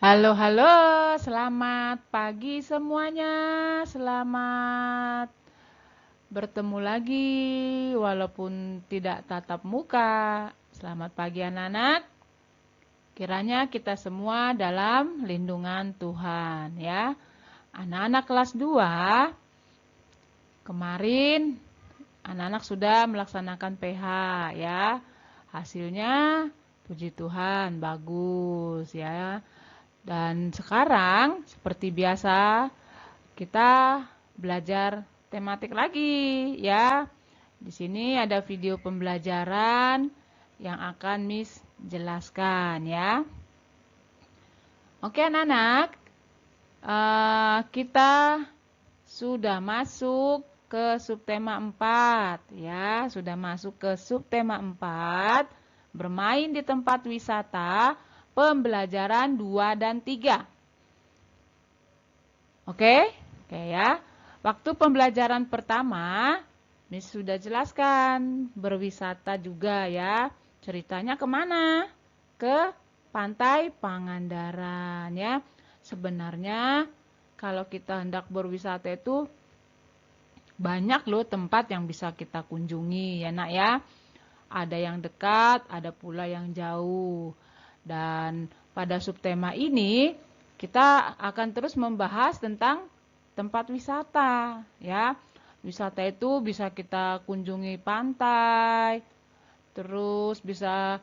Halo, halo, selamat pagi semuanya. Selamat bertemu lagi, walaupun tidak tatap muka. Selamat pagi, anak-anak. Kiranya kita semua dalam lindungan Tuhan, ya. Anak-anak kelas 2, kemarin anak-anak sudah melaksanakan PH, ya. Hasilnya, puji Tuhan, bagus, ya. Dan sekarang, seperti biasa, kita belajar tematik lagi ya. Di sini ada video pembelajaran yang akan Miss jelaskan ya. Oke anak-anak, kita sudah masuk ke subtema 4 ya. Sudah masuk ke subtema 4, bermain di tempat wisata, pembelajaran 2 dan 3. Oke? Oke ya. Waktu pembelajaran pertama, Miss sudah jelaskan, berwisata juga ya. Ceritanya kemana? Ke Pantai Pangandaran ya. Sebenarnya kalau kita hendak berwisata itu banyak loh tempat yang bisa kita kunjungi ya nak ya. Ada yang dekat, ada pula yang jauh. Dan pada subtema ini kita akan terus membahas tentang tempat wisata ya. Wisata itu bisa kita kunjungi pantai, terus bisa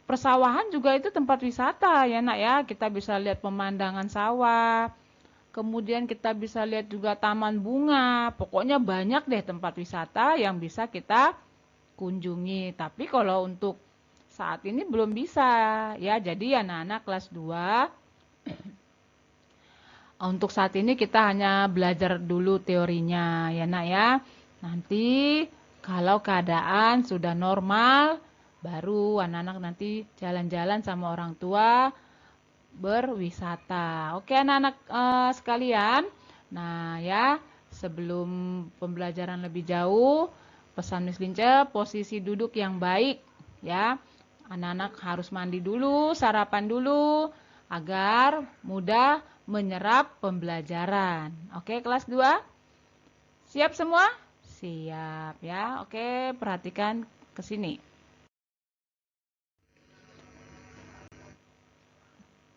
persawahan juga itu tempat wisata ya nak ya. Kita bisa lihat pemandangan sawah. Kemudian kita bisa lihat juga taman bunga. Pokoknya banyak deh tempat wisata yang bisa kita kunjungi. Tapi kalau untuk saat ini belum bisa ya. Jadi anak-anak kelas 2, untuk saat ini kita hanya belajar dulu teorinya ya nak ya. Nanti kalau keadaan sudah normal, baru anak-anak nanti jalan-jalan sama orang tua berwisata. Oke anak-anak sekalian. Nah ya, sebelum pembelajaran lebih jauh, pesan Miss Lince, posisi duduk yang baik ya. Anak-anak harus mandi dulu, sarapan dulu agar mudah menyerap pembelajaran. Oke, kelas 2? Siap semua? Siap ya. Oke, perhatikan ke sini.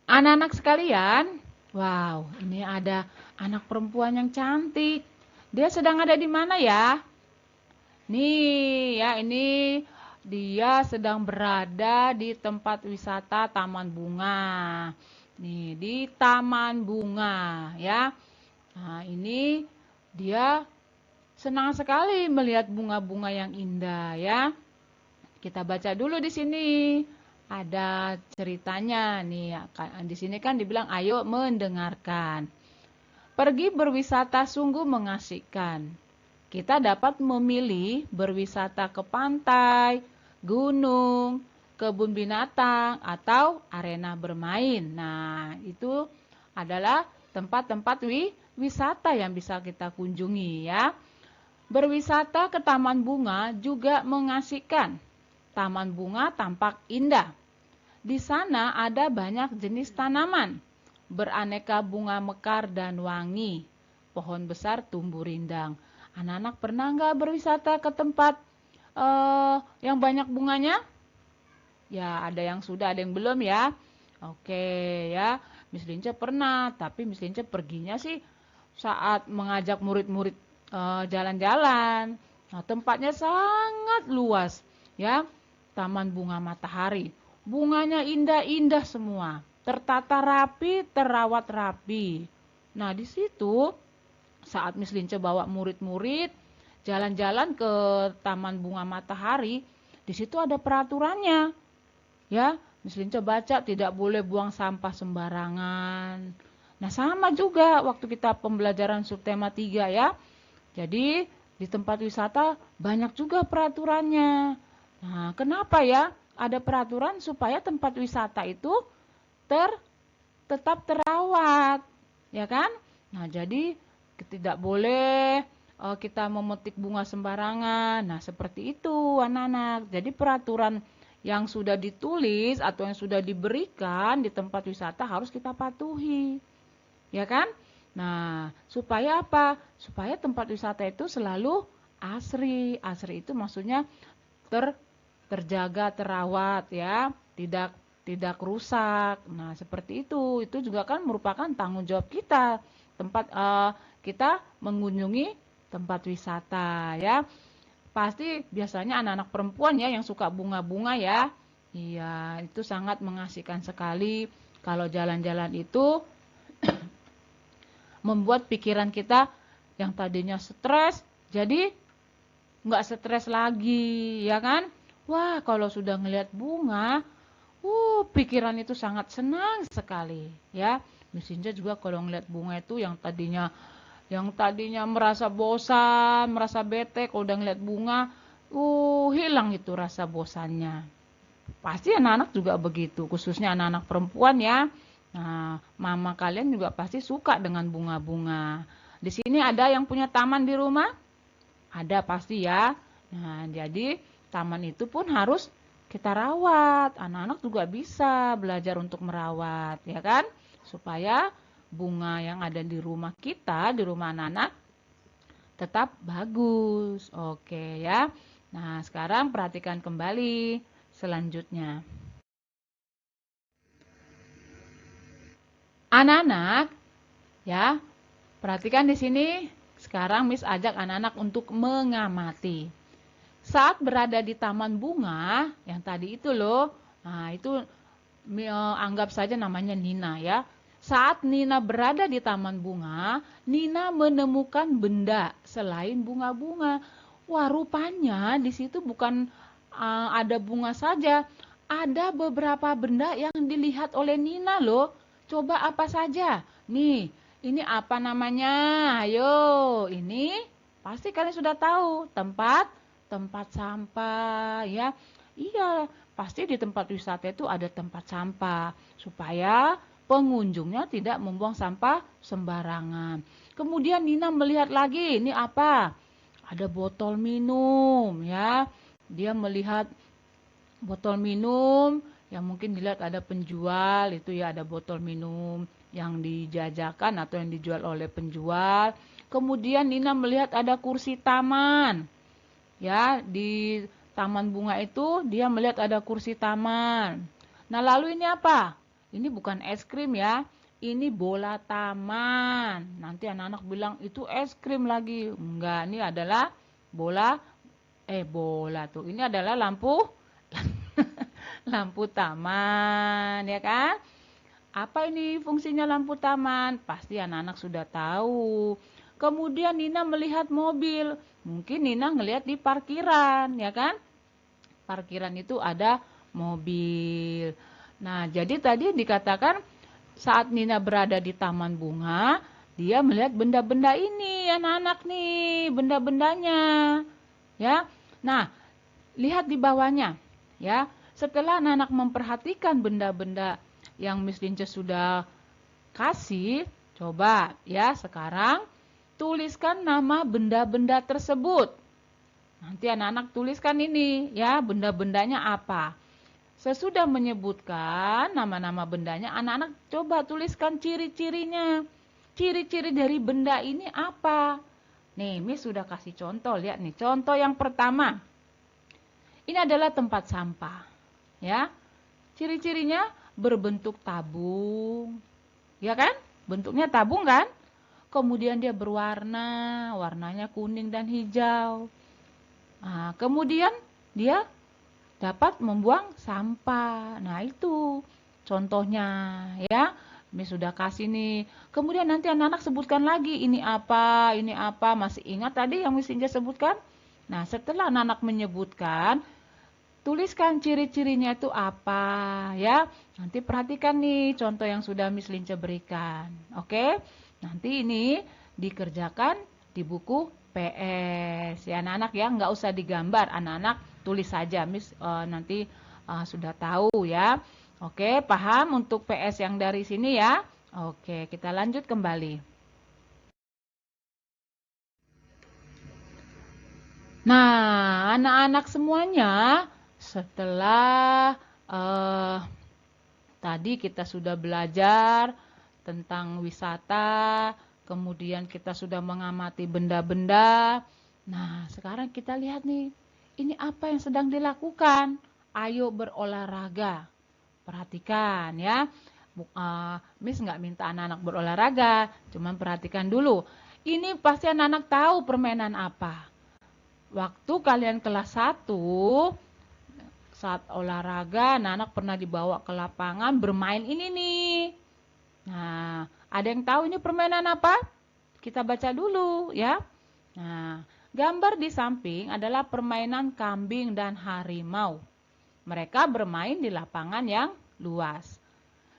Anak-anak sekalian, wow, ini ada anak perempuan yang cantik. Dia sedang ada di mana ya? Nih, ya ini dia sedang berada di tempat wisata Taman Bunga. Nih, di Taman Bunga, ya. Nah, ini dia senang sekali melihat bunga-bunga yang indah, ya. Kita baca dulu di sini. Ada ceritanya nih, di sini kan dibilang ayo mendengarkan. Pergi berwisata sungguh mengasihkan. Kita dapat memilih berwisata ke pantai, gunung, kebun binatang, atau arena bermain. Nah, itu adalah tempat-tempat wisata yang bisa kita kunjungi ya. Berwisata ke taman bunga juga mengasihkan. Taman bunga tampak indah. Di sana ada banyak jenis tanaman, beraneka bunga mekar dan wangi. Pohon besar tumbuh rindang. Anak-anak pernah nggak berwisata ke tempat yang banyak bunganya? Ya, ada yang sudah, ada yang belum ya. Oke ya, Miss Lince pernah, tapi Miss Lince perginya sih saat mengajak murid-murid jalan-jalan. Nah, tempatnya sangat luas ya. Taman Bunga Matahari. Bunganya indah-indah semua, tertata rapi, terawat rapi. Nah, di situ saat Miss Lince bawa murid-murid jalan-jalan ke Taman Bunga Matahari, di situ ada peraturannya. Ya, Miss Lince baca tidak boleh buang sampah sembarangan. Nah, sama juga waktu kita pembelajaran subtema 3 ya. Jadi, di tempat wisata banyak juga peraturannya. Nah, kenapa ya? Ada peraturan supaya tempat wisata itu tetap terawat, ya kan? Nah, jadi tidak boleh kita memetik bunga sembarangan. Nah, seperti itu anak-anak. Jadi peraturan yang sudah ditulis atau yang sudah diberikan di tempat wisata harus kita patuhi. Ya kan? Nah, supaya apa? Supaya tempat wisata itu selalu asri. Asri itu maksudnya ter terjaga, terawat ya, tidak rusak. Nah, seperti itu. Itu juga kan merupakan tanggung jawab kita. Kita mengunjungi tempat wisata ya. Pasti biasanya anak-anak perempuan ya yang suka bunga-bunga ya. Iya, itu sangat mengasihkan sekali kalau jalan-jalan itu membuat pikiran kita yang tadinya stres jadi nggak stres lagi, ya kan? Wah, kalau sudah ngelihat bunga, pikiran itu sangat senang sekali, ya. Misalnya juga kalau ngelihat bunga itu yang tadinya merasa bosan, merasa bete, kalau udah ngelihat bunga, hilang itu rasa bosannya. Pasti anak-anak juga begitu, khususnya anak-anak perempuan ya. Nah, mama kalian juga pasti suka dengan bunga-bunga. Di sini ada yang punya taman di rumah? Ada pasti ya. Nah, jadi taman itu pun harus kita rawat. Anak-anak juga bisa belajar untuk merawat, ya kan? Supaya bunga yang ada di rumah kita, di rumah anak-anak tetap bagus. Oke ya. Nah, sekarang perhatikan kembali selanjutnya. Anak-anak, ya, perhatikan di sini. Sekarang Miss ajak anak-anak untuk mengamati. Saat berada di taman bunga, yang tadi itu loh, nah itu anggap saja namanya Nina ya. Saat Nina berada di taman bunga, Nina menemukan benda selain bunga-bunga. Wah, rupanya di situ bukan ada bunga saja, ada beberapa benda yang dilihat oleh Nina loh. Coba apa saja? Nih, ini apa namanya? Ayo, ini pasti kalian sudah tahu, tempat sampah ya. Iya, pasti di tempat wisata itu ada tempat sampah supaya pengunjungnya tidak membuang sampah sembarangan. Kemudian Nina melihat lagi, ini apa? Ada botol minum ya. Dia melihat botol minum yang mungkin dilihat ada penjual itu ya, ada botol minum yang dijajakan atau yang dijual oleh penjual. Kemudian Nina melihat ada kursi taman. Ya, di taman bunga itu dia melihat ada kursi taman. Nah, lalu ini apa? Ini bukan es krim ya. Ini bola taman. Nanti anak-anak bilang itu es krim lagi. Enggak, ini adalah bola bola tuh. Ini adalah lampu lampu taman, ya kan? Apa ini fungsinya lampu taman? Pasti anak-anak sudah tahu. Kemudian Nina melihat mobil. Mungkin Nina ngelihat di parkiran, ya kan? Parkiran itu ada mobil. Nah, jadi tadi dikatakan saat Nina berada di taman bunga, dia melihat benda-benda ini, anak-anak nih, benda-bendanya. Ya. Nah, lihat di bawahnya, ya. Setelah anak-anak memperhatikan benda-benda yang Miss Lince sudah kasih, coba ya sekarang tuliskan nama benda-benda tersebut. Nanti anak-anak tuliskan ini ya, benda-bendanya apa. Sesudah menyebutkan nama-nama bendanya, anak-anak coba tuliskan ciri-cirinya. Ciri-ciri dari benda ini apa? Nih, Miss sudah kasih contoh, lihat nih. Contoh yang pertama. Ini adalah tempat sampah. Ya. Ciri-cirinya berbentuk tabung. Ya kan? Bentuknya tabung kan? Kemudian dia berwarna, warnanya kuning dan hijau. Nah, kemudian dia dapat membuang sampah. Nah, itu contohnya ya. Miss sudah kasih nih. Kemudian nanti anak-anak sebutkan lagi ini apa, masih ingat tadi yang Miss Inja sebutkan? Nah, setelah anak-anak menyebutkan, tuliskan ciri-cirinya itu apa ya. Nanti perhatikan nih contoh yang sudah Miss Lince berikan. Oke? Nanti ini dikerjakan di buku PS. Ya anak-anak ya, nggak usah digambar. Anak-anak tulis saja. Miss nanti sudah tahu ya. Oke, paham untuk PS yang dari sini ya. Oke, kita lanjut kembali. Nah, anak-anak semuanya Setelah tadi kita sudah belajar tentang wisata, kemudian kita sudah mengamati benda-benda. Nah, sekarang kita lihat nih, ini apa yang sedang dilakukan? Ayo berolahraga. Perhatikan ya. Miss nggak minta anak-anak berolahraga, cuman perhatikan dulu. Ini pasti anak-anak tahu permainan apa. Waktu kalian kelas 1, saat olahraga, anak-anak pernah dibawa ke lapangan bermain ini nih. Nah, ada yang tahu ini permainan apa? Kita baca dulu ya. Nah, gambar di samping adalah permainan kambing dan harimau. Mereka bermain di lapangan yang luas.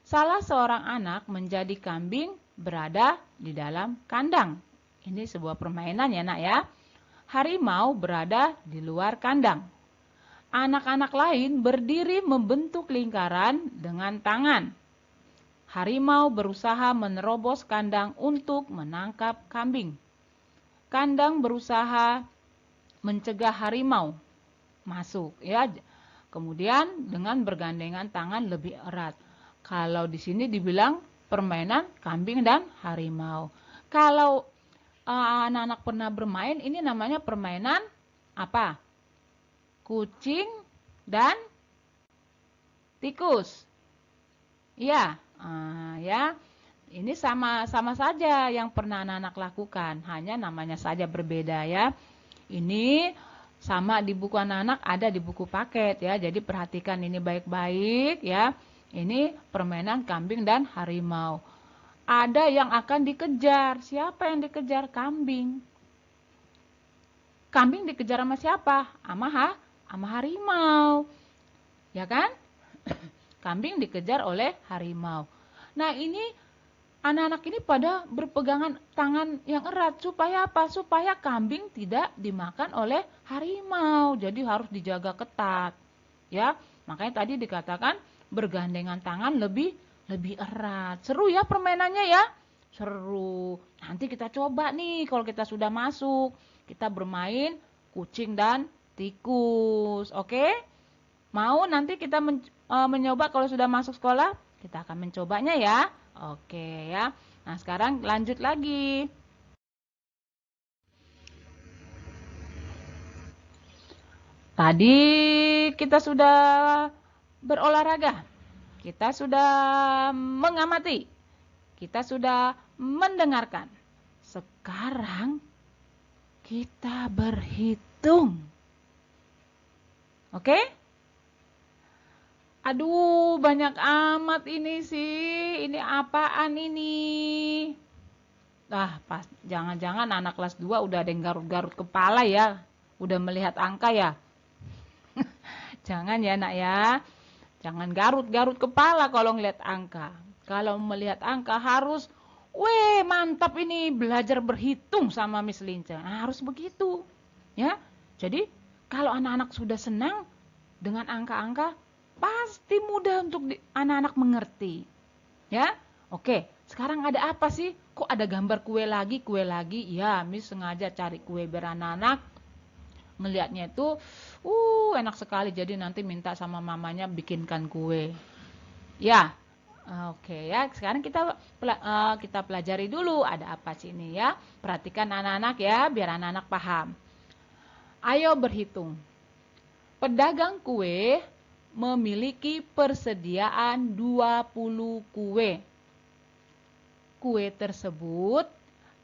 Salah seorang anak menjadi kambing berada di dalam kandang. Ini sebuah permainan ya nak ya. Harimau berada di luar kandang. Anak-anak lain berdiri membentuk lingkaran dengan tangan. Harimau berusaha menerobos kandang untuk menangkap kambing. Kandang berusaha mencegah harimau masuk ya. Kemudian dengan bergandengan tangan lebih erat. Kalau di sini dibilang permainan kambing dan harimau. Kalau anak-anak pernah bermain, ini namanya permainan apa? Kucing dan tikus. Iya, ya. Ini sama saja yang pernah anak-anak lakukan, hanya namanya saja berbeda ya. Ini sama di buku anak-anak, ada di buku paket ya. Jadi perhatikan ini baik-baik ya. Ini permainan kambing dan harimau. Ada yang akan dikejar. Siapa yang dikejar? Kambing. Kambing dikejar sama siapa? Sama harimau. Ya kan? Kambing dikejar oleh harimau. Nah, ini anak-anak ini pada berpegangan tangan yang erat. Supaya apa? Supaya kambing tidak dimakan oleh harimau. Jadi harus dijaga ketat. Ya, makanya tadi dikatakan bergandengan tangan lebih erat. Seru ya permainannya ya? Seru. Nanti kita coba nih kalau kita sudah masuk. Kita bermain kucing dan tikus. Oke? Mau nanti kita mencoba kalau sudah masuk sekolah? Kita akan mencobanya ya. Oke ya. Nah, sekarang lanjut lagi. Tadi kita sudah berolahraga. Kita sudah mengamati. Kita sudah mendengarkan. Sekarang kita berhitung. Oke? Aduh, banyak amat ini sih. Ini apaan ini? Pas jangan-jangan anak kelas 2 udah ada yang garut-garut kepala ya. Udah melihat angka ya. Jangan ya nak ya. Jangan garut-garut kepala kalau ngelihat angka. Kalau melihat angka harus, mantap ini belajar berhitung sama Miss Linca. Nah, harus begitu. Ya. Jadi, kalau anak-anak sudah senang dengan angka-angka, pasti mudah untuk anak-anak mengerti. Ya. Oke, sekarang ada apa sih? Kok ada gambar kue lagi? Ya, Miss sengaja cari kue biar anak-anak ngelihatnya itu enak sekali, jadi nanti minta sama mamanya bikinkan kue. Ya. Oke ya, sekarang kita pelajari dulu ada apa sih ini ya. Perhatikan anak-anak ya, biar anak-anak paham. Ayo berhitung. Pedagang kue memiliki persediaan 20 kue. Kue tersebut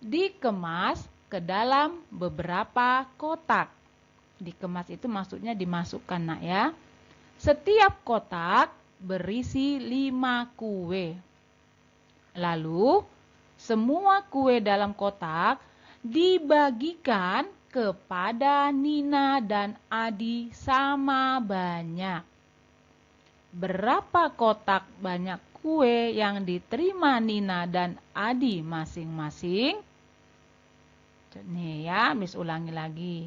dikemas ke dalam beberapa kotak. Dikemas itu maksudnya dimasukkan nak ya. Setiap kotak berisi 5 kue. Lalu semua kue dalam kotak dibagikan kepada Nina dan Adi sama banyak. Berapa kotak banyak kue yang diterima Nina dan Adi masing-masing? Nih ya, Miss ulangi lagi.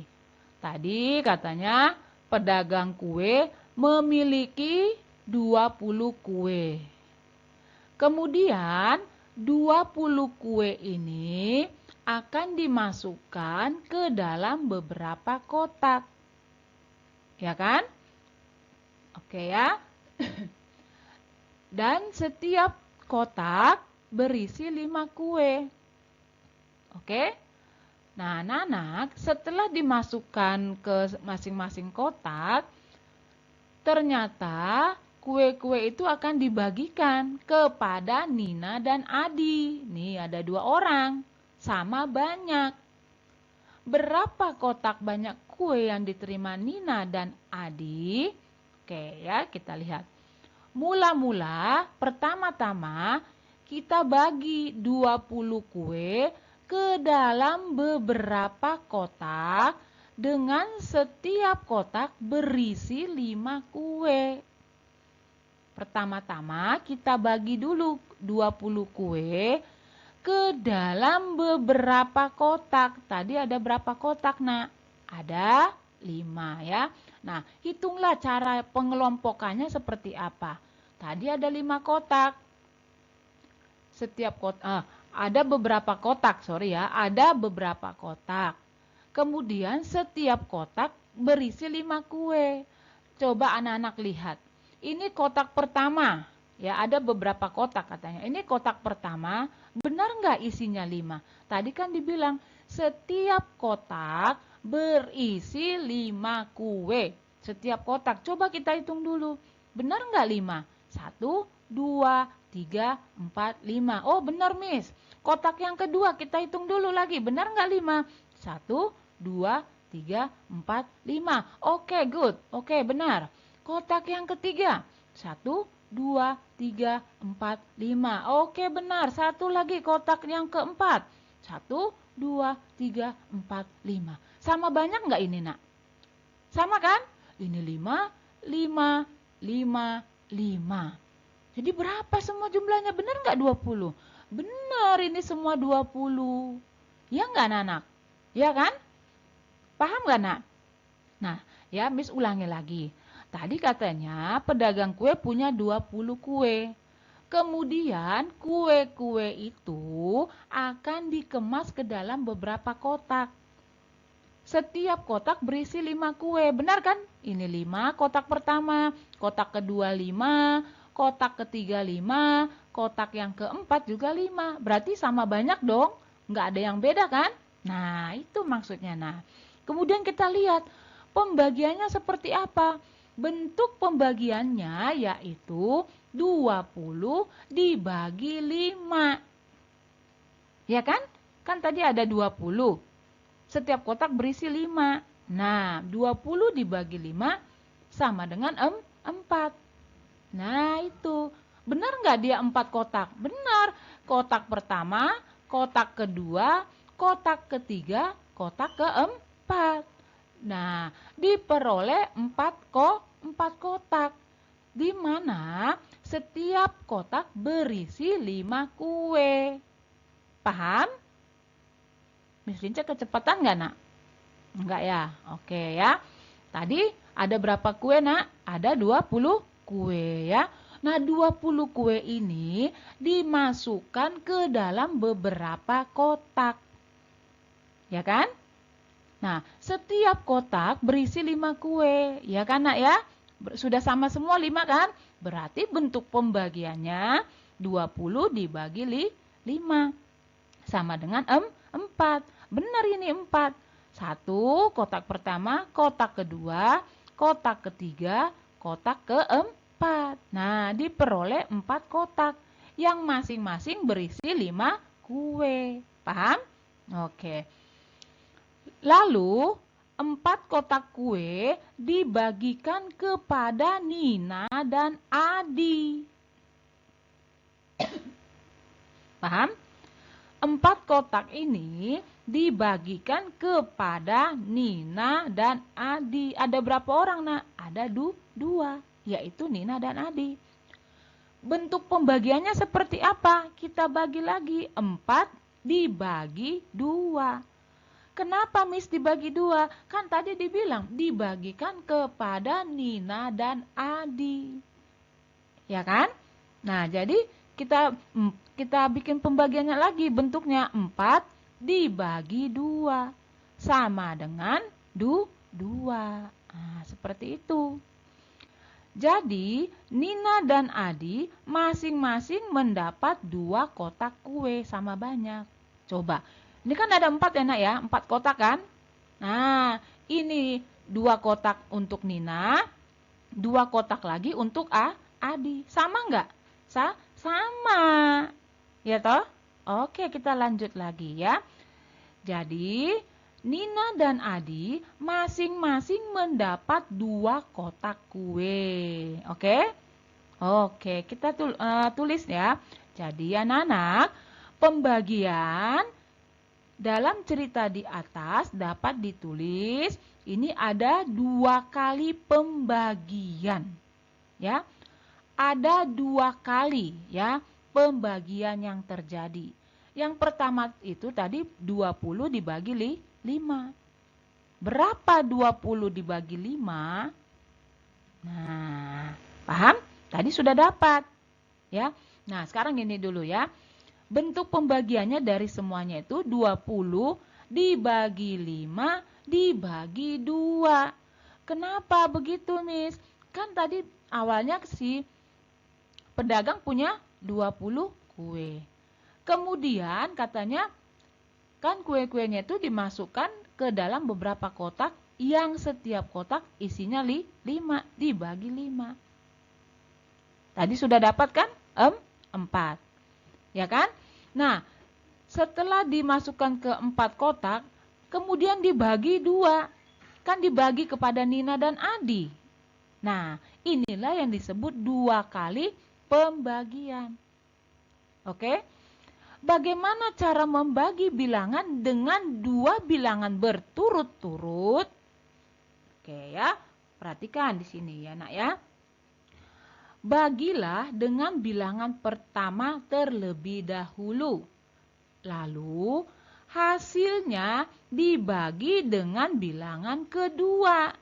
Tadi katanya pedagang kue memiliki 20 kue. Kemudian 20 kue ini akan dimasukkan ke dalam beberapa kotak. Ya kan? Oke ya. Dan setiap kotak berisi 5 kue. Oke. Nah, anak-anak, setelah dimasukkan ke masing-masing kotak, ternyata kue-kue itu akan dibagikan kepada Nina dan Adi. Nih, ada 2 orang, sama banyak. Berapa kotak banyak kue yang diterima Nina dan Adi? Oke ya, kita lihat. Mula-mula, pertama-tama kita bagi 20 kue ke dalam beberapa kotak dengan setiap kotak berisi 5 kue. Pertama-tama kita bagi dulu 20 kue ke dalam beberapa kotak. Tadi ada berapa kotak, Nak? Ada 5 ya. Nah, hitunglah cara pengelompokannya seperti apa. Tadi ada 5 kotak. Setiap kotak, ada beberapa kotak, ada beberapa kotak. Kemudian setiap kotak berisi 5 kue. Coba anak-anak lihat. Ini kotak pertama. Ya, ada beberapa kotak katanya. Ini kotak pertama, benar nggak isinya 5? Tadi kan dibilang setiap kotak berisi 5 kue. Setiap kotak. Coba kita hitung dulu. Benar nggak 5? 1, 2, 3, 4, 5. Oh benar Miss. Kotak yang kedua kita hitung dulu lagi. Benar nggak 5? 1, 2, 3, 4, 5. Oke good. Oke benar. Kotak yang ketiga. 1, 2, 3, 4, 5. Oke benar. Satu lagi kotak yang keempat. 1, 2, 3, 4, 5. Sama banyak nggak ini nak? Sama kan? Ini 5, 5, 5, 5. Jadi berapa semua jumlahnya? Benar nggak 20? Benar ini semua 20. Ya nggak anak-anak? Ya kan? Paham nggak nak? Nah ya Miss ulangi lagi. Tadi katanya pedagang kue punya 20 kue. Kemudian kue-kue itu akan dikemas ke dalam beberapa kotak. Setiap kotak berisi 5 kue. Benar kan? Ini 5 kotak pertama, kotak kedua 5, kotak ketiga 5, kotak yang keempat juga 5. Berarti sama banyak dong. Nggak ada yang beda kan? Nah, itu maksudnya. Nah, kemudian kita lihat pembagiannya seperti apa. Bentuk pembagiannya yaitu 20 dibagi 5. Ya kan? Kan tadi ada 20. Setiap kotak berisi 5. Nah, 20 dibagi 5 sama dengan 4. Nah, itu. Benar nggak dia 4 kotak? Benar. Kotak pertama, kotak kedua, kotak ketiga, kotak keempat. Nah, diperoleh 4 kotak. Di mana setiap kotak berisi 5 kue. Paham? Miss Linca kecepatan nggak nak? Enggak ya? Oke ya. Tadi ada berapa kue nak? Ada 20 kue ya. Nah 20 kue ini dimasukkan ke dalam beberapa kotak. Ya kan? Nah setiap kotak berisi 5 kue. Ya kan nak ya? Sudah sama semua 5 kan? Berarti bentuk pembagiannya 20 dibagi 5. Sama dengan 4. Benar ini 4. 1 kotak pertama, kotak kedua, kotak ketiga, kotak keempat. Nah, diperoleh 4 kotak yang masing-masing berisi 5 kue. Paham? Oke. Lalu 4 kotak kue dibagikan kepada Nina dan Adi. Paham? 4 kotak ini dibagikan kepada Nina dan Adi. Ada berapa orang nak? Ada 2, yaitu Nina dan Adi. Bentuk pembagiannya seperti apa? Kita bagi lagi. 4 dibagi 2. Kenapa Miss dibagi 2? Kan tadi dibilang dibagikan kepada Nina dan Adi. Ya kan? Nah, jadi kita bikin pembagiannya lagi, bentuknya 4 dibagi 2 sama dengan 2. Nah, seperti itu. Jadi, Nina dan Adi masing-masing mendapat 2 kotak kue sama banyak. Coba, ini kan ada 4 ya nak ya, 4 kotak kan? Nah, ini 2 kotak untuk Nina, 2 kotak lagi untuk Adi. Sama nggak? Sama. Ya toh? Oke, kita lanjut lagi ya. Jadi, Nina dan Adi masing-masing mendapat 2 kotak kue. Oke? Oke, kita tulis ya. Jadi anak-anak, pembagian dalam cerita di atas dapat ditulis. Ini ada 2 kali pembagian. Ya, ada 2 kali ya pembagian yang terjadi. Yang pertama itu tadi 20 dibagi 5. Berapa 20 dibagi 5? Nah, paham? Tadi sudah dapat. Ya. Nah, sekarang ini dulu ya. Bentuk pembagiannya dari semuanya itu 20 dibagi 5 dibagi 2. Kenapa begitu, Miss? Kan tadi awalnya si pedagang punya 20 kue. Kemudian katanya kan kue-kuenya itu dimasukkan ke dalam beberapa kotak yang setiap kotak isinya 5 dibagi 5. Tadi sudah dapat kan? 4. Ya kan? Nah, setelah dimasukkan ke 4 kotak, kemudian dibagi 2. Kan dibagi kepada Nina dan Adi. Nah, inilah yang disebut 2 kali pembagian. Oke? Bagaimana cara membagi bilangan dengan 2 bilangan berturut-turut? Oke ya, perhatikan di sini ya nak ya. Bagilah dengan bilangan pertama terlebih dahulu. Lalu hasilnya dibagi dengan bilangan kedua.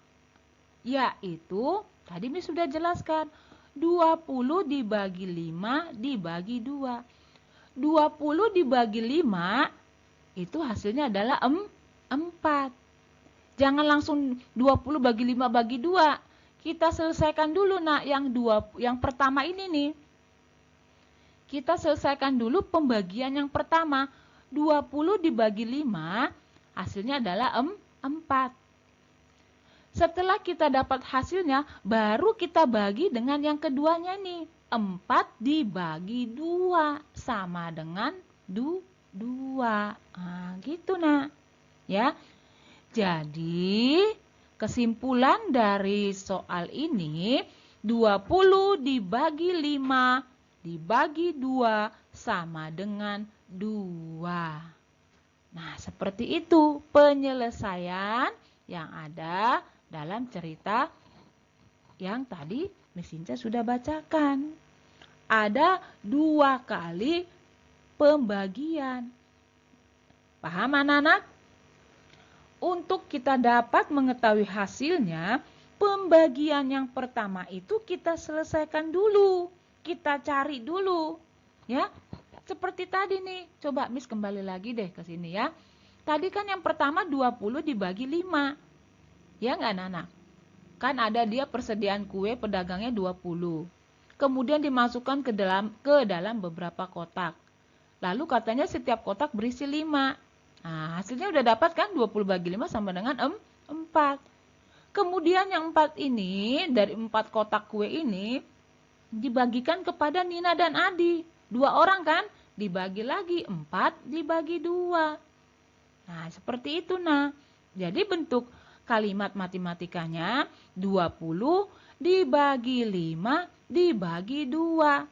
Yaitu, tadi Miss sudah jelaskan, 20 dibagi 5 dibagi 2. 20 dibagi 5 itu hasilnya adalah 4. Jangan langsung 20 bagi 5 bagi 2. Kita selesaikan dulu nak yang pertama ini nih. Kita selesaikan dulu pembagian yang pertama. 20 dibagi 5 hasilnya adalah 4. Setelah kita dapat hasilnya, baru kita bagi dengan yang keduanya nih. 4 dibagi 2 sama dengan 2. Nah, gitu nak. Ya. Jadi, kesimpulan dari soal ini, 20 dibagi 5 dibagi 2 sama dengan 2. Nah, seperti itu penyelesaian yang ada dalam cerita yang tadi Miss Sinca sudah bacakan. Ada 2 kali pembagian. Paham anak-anak? Untuk kita dapat mengetahui hasilnya, pembagian yang pertama itu kita selesaikan dulu. Kita cari dulu. Ya, seperti tadi nih. Coba Miss kembali lagi deh ke sini ya. Tadi kan yang pertama 20 dibagi 5. Ya nggak anak-anak? Kan ada dia persediaan kue pedagangnya 20. Kemudian dimasukkan ke dalam beberapa kotak. Lalu katanya setiap kotak berisi 5. Nah, hasilnya udah dapat kan 20 bagi 5 sama dengan 4. Kemudian yang 4 ini, dari 4 kotak kue ini, dibagikan kepada Nina dan Adi. 2 orang kan? Dibagi lagi, 4 dibagi 2. Nah, seperti itu nah. Jadi bentuk kalimat matematikanya 20 dibagi 5 dibagi 2.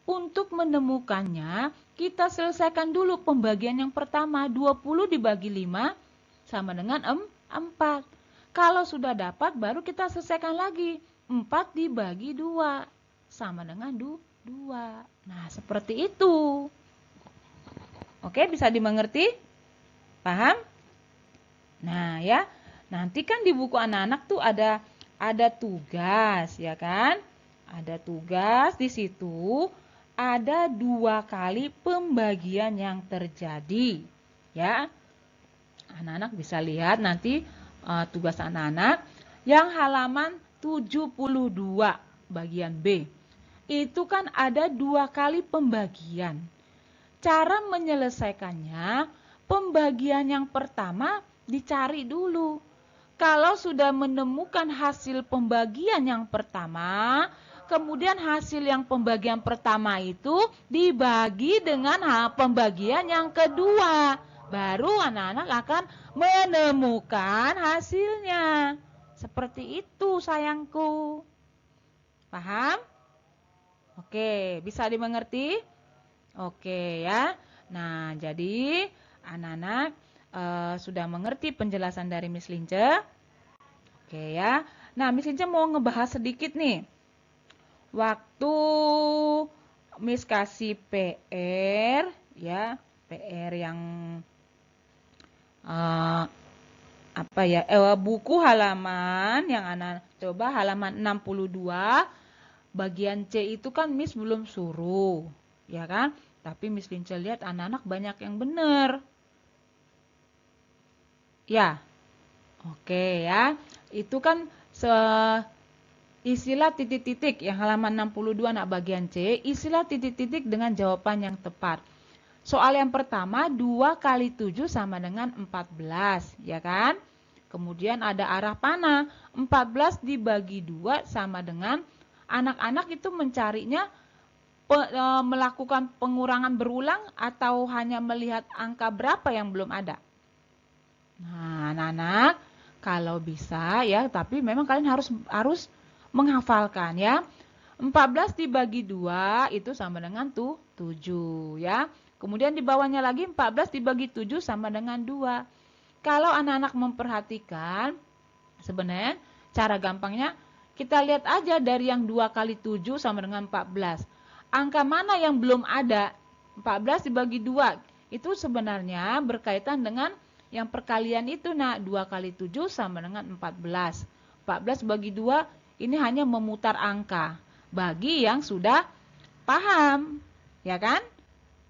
Untuk menemukannya, kita selesaikan dulu pembagian yang pertama. 20 dibagi 5 sama dengan 4. Kalau sudah dapat, baru kita selesaikan lagi. 4 dibagi 2 sama dengan 2. Nah, seperti itu. Oke, bisa dimengerti? Paham? Nah, ya. Nanti kan di buku anak-anak tuh ada tugas, ya kan? Ada tugas di situ, ada 2 kali pembagian yang terjadi, ya. Anak-anak bisa lihat nanti tugas anak-anak yang halaman 72 bagian B. Itu kan ada 2 kali pembagian. Cara menyelesaikannya, pembagian yang pertama dicari dulu. Kalau sudah menemukan hasil pembagian yang pertama, kemudian hasil yang pembagian pertama itu dibagi dengan pembagian yang kedua. Baru anak-anak akan menemukan hasilnya. Seperti itu sayangku. Paham? Oke, bisa dimengerti? Oke ya. Nah, jadi anak-anak sudah mengerti penjelasan dari Miss Lince. Oke ya. Nah, Miss Lince mau ngebahas sedikit nih. Waktu Miss kasih PR ya, PR yang buku halaman yang anak coba halaman 62 bagian C itu kan Miss belum suruh, ya kan? Tapi Miss Lince lihat anak-anak banyak yang benar. Ya. Oke ya. Itu kan istilah titik-titik yang halaman 62 anak bagian C, istilah titik-titik dengan jawaban yang tepat. Soal yang pertama 2 kali 7 sama dengan 14, ya kan? Kemudian ada arah panah, 14 dibagi 2 sama dengan anak-anak itu mencarinya melakukan pengurangan berulang atau hanya melihat angka berapa yang belum ada. Nah, anak-anak kalau bisa ya, tapi memang kalian harus menghafalkan ya. 14 dibagi 2 itu sama dengan 7 ya. Kemudian di bawahnya lagi 14 dibagi 7 sama dengan 2. Kalau anak-anak memperhatikan, sebenarnya cara gampangnya kita lihat aja dari yang 2 kali 7 sama dengan 14. Angka mana yang belum ada? 14 dibagi 2. Itu sebenarnya berkaitan dengan yang perkalian itu, nah 2 kali 7 sama dengan 14. 14 bagi 2 ini hanya memutar angka. Bagi yang sudah paham, ya kan?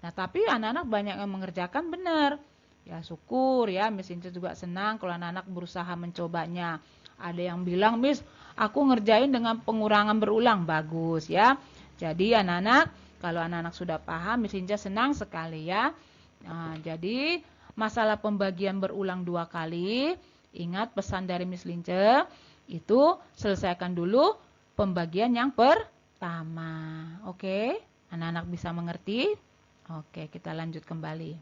Nah, tapi anak-anak banyak yang mengerjakan benar. Ya syukur ya, Miss Ince juga senang kalau anak-anak berusaha mencobanya. Ada yang bilang, Miss, aku ngerjain dengan pengurangan berulang. Bagus ya. Jadi anak-anak, kalau anak-anak sudah paham, Miss Ince senang sekali ya. Nah, jadi masalah pembagian berulang 2 kali, ingat pesan dari Miss Lince, itu selesaikan dulu pembagian yang pertama. Oke, anak-anak bisa mengerti? Oke, kita lanjut kembali.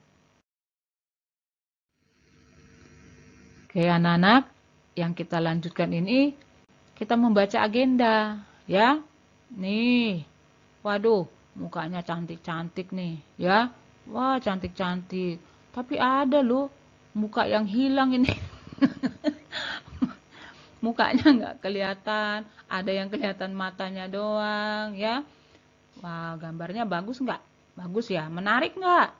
Oke, anak-anak, yang kita lanjutkan ini, kita membaca agenda, ya. Nih, waduh, mukanya cantik-cantik nih, ya. Wah, cantik-cantik. Tapi ada loh, muka yang hilang ini. Mukanya nggak kelihatan, ada yang kelihatan matanya doang, ya. Wah, gambarnya bagus nggak? Bagus ya, menarik nggak?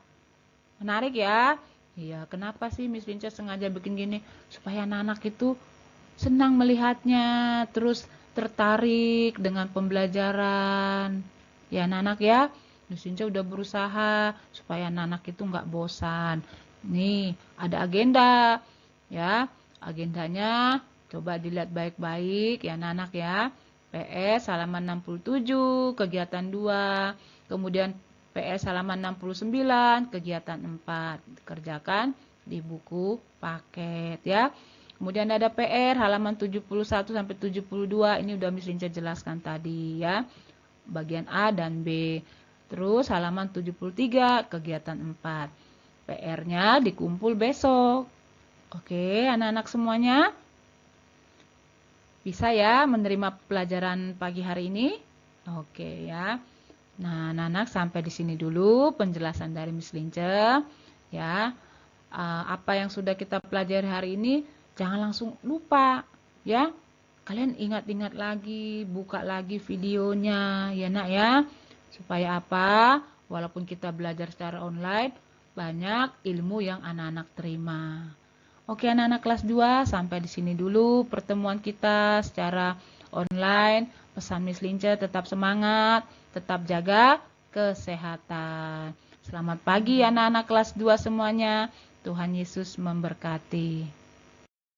Menarik ya. Iya, kenapa sih Miss Lince sengaja bikin gini? Supaya anak-anak itu senang melihatnya, terus tertarik dengan pembelajaran. Ya anak-anak ya, Miss Lince udah berusaha supaya anak-anak itu nggak bosan. Nih, ada agenda. Ya, agendanya coba dilihat baik-baik ya anak-anak ya. PS halaman 67, kegiatan 2. Kemudian PS halaman 69, kegiatan 4. Kerjakan di buku paket ya. Kemudian ada PR halaman 71 sampai 72. Ini udah Miss Lince jelaskan tadi ya. Bagian A dan B. Terus halaman 73, kegiatan 4. PR-nya dikumpul besok. Oke, anak-anak semuanya bisa ya menerima pelajaran pagi hari ini? Oke ya. Nah, anak-anak sampai di sini dulu penjelasan dari Miss Lince. Ya, apa yang sudah kita pelajari hari ini jangan langsung lupa. Ya, kalian ingat-ingat lagi, buka lagi videonya, ya nak ya. Supaya apa? Walaupun kita belajar secara online, banyak ilmu yang anak-anak terima. Oke anak-anak kelas 2, sampai di sini dulu pertemuan kita secara online. Pesan Miss Lince tetap semangat, tetap jaga kesehatan. Selamat pagi anak-anak kelas 2 semuanya. Tuhan Yesus memberkati.